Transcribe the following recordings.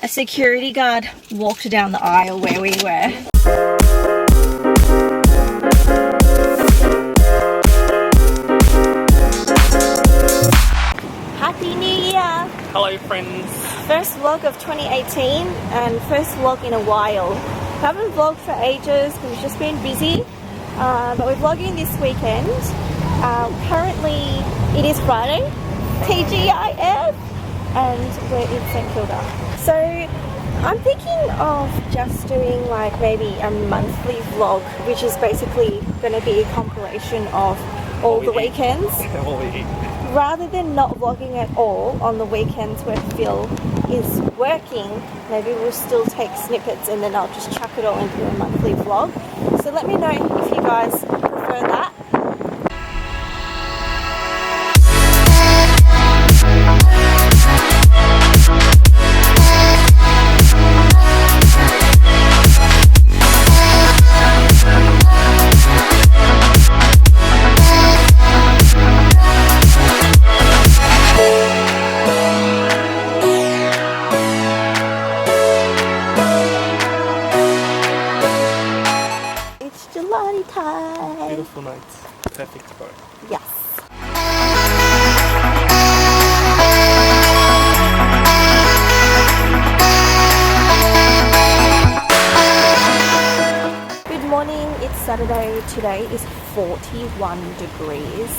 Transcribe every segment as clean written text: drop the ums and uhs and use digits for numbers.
A security guard walked down the aisle where we were. Happy New Year! Hello friends! First vlog of 2018 and first vlog in a while. Haven't vlogged for ages because we've just been busy, but we're vlogging this weekend. Currently it is Friday, TGIF, and we're in St Kilda. So I'm thinking of just doing like maybe a monthly vlog, which is basically going to be a compilation of all the weekends. All we eat. Rather than not vlogging at all on the weekends where Phil is working, maybe we'll still take snippets and then I'll just chuck it all into a monthly vlog. So let me know if you guys prefer that. Beautiful night. Perfect for it. Yes. Good morning, it's Saturday. Today is 41 degrees.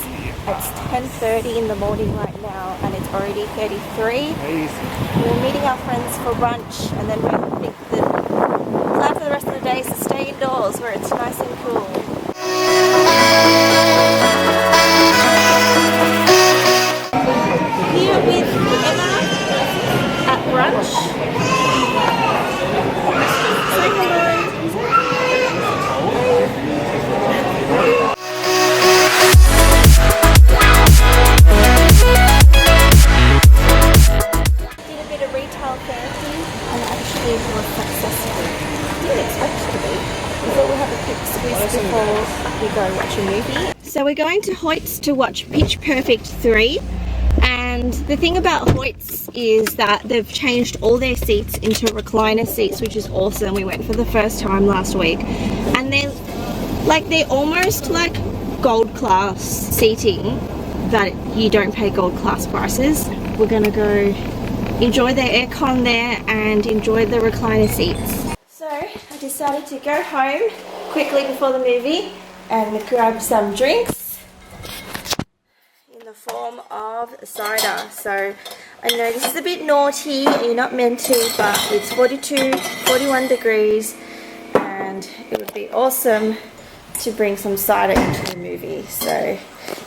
It's 10:30 in the morning right now and it's already 33. We're meeting our friends for brunch and then I think the plan for the rest of the day is to stay indoors where it's nice and cool. Here with Emma at brunch. Say hello. Did a bit of retail therapy and actually it was successful. Didn't expect it to be. We thought we'd have a quick squeeze before we go watch a movie. So we're going to Hoyt's to watch Pitch Perfect 3. And the thing about Hoyt's is that they've changed all their seats into recliner seats, which is awesome. We went for the first time last week. And they're almost like gold class seating, but you don't pay gold class prices. We're gonna go enjoy the aircon there and enjoy the recliner seats. So I decided to go home quickly before the movie and grab some drinks in the form of cider. So I know this is a bit naughty and you're not meant to, but it's 41 degrees and it would be awesome to bring some cider into the movie. So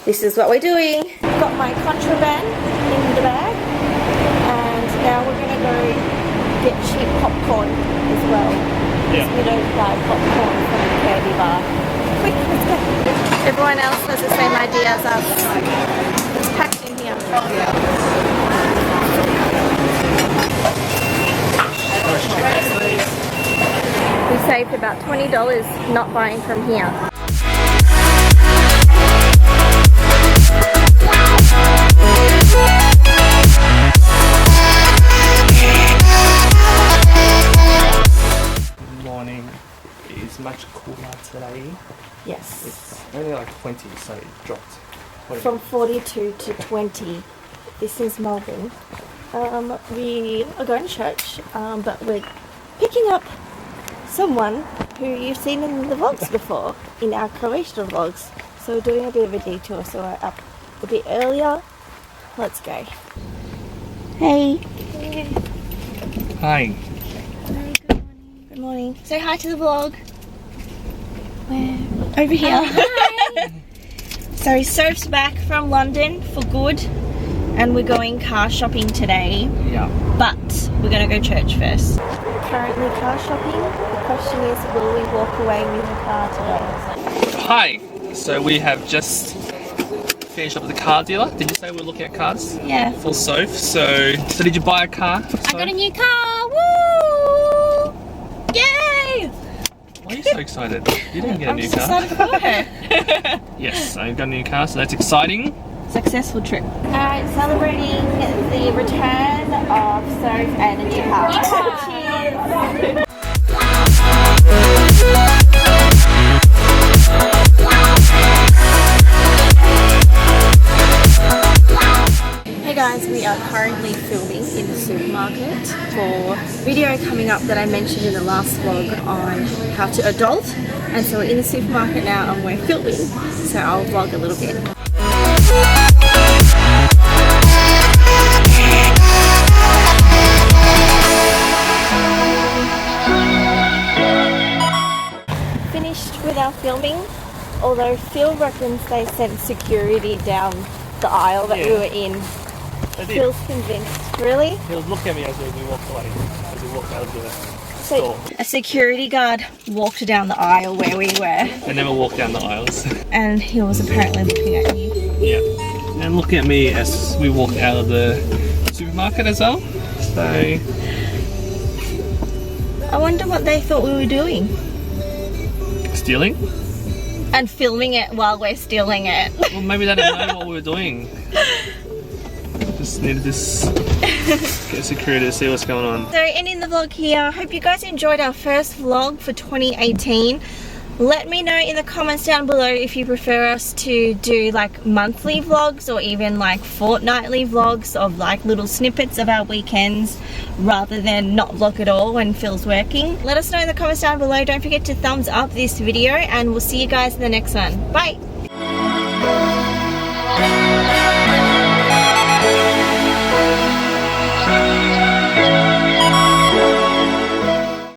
this is what we're doing. Got my contraband in the bag and now we're going to go get cheap popcorn as well. Yeah. We don't buy popcorn from the candy bar. Quick, let's go. Everyone else has the same idea as us. It's packed in here. We saved about $20 not buying from here. Morning is much cooler today. Yes. It's only like 20, so it dropped. From 42 to 20. This is Melbourne. We are going to church, but we're picking up someone who you've seen in the vlogs before, in our Croatia vlogs. So we're doing a bit of a detour, so we're up a bit earlier. Let's go. Hey. Hi. Good morning. Say hi to the vlog. Where? Over here. Hi. So Soph's back from London for good and we're going car shopping today. Yeah. But we're going to go church first. We're currently car shopping. The question is, will we walk away with a car today? Hi. So we have just finished up at the car dealer. Did you say we're looking at cars? Yeah. For Soph. So did you buy a car? I got a new car. Woo! Yay! Why are you so excited? You didn't get a new car. I'm just excited for her. Yes, I got a new car, so that's exciting. Successful trip. Alright, celebrating the return of soap and a new car. Cheers! Hey guys, we are currently filming in the supermarket for video coming up that I mentioned in the last vlog on how to adult. And so we're in the supermarket now and we're filming, so I'll vlog a little bit. Finished with our filming, although Phil reckons they sent security down the aisle that we were in. Phil's convinced. Really? He was looking at me as we walked away, as we walked out of the store. A security guard walked down the aisle where we were. They never walked down the aisles. And he was apparently looking at you. Yeah. And looking at me as we walked out of the supermarket as well. So I wonder what they thought we were doing. Stealing? And filming it while we're stealing it. Well, maybe they didn't know what we were doing. Just needed this get security to see what's going on. So ending the vlog here. I hope you guys enjoyed our first vlog for 2018. Let me know in the comments down below if you prefer us to do like monthly vlogs or even like fortnightly vlogs of like little snippets of our weekends rather than not vlog at all when Phil's working. Let us know in the comments down below. Don't forget to thumbs up this video and we'll see you guys in the next one. Bye!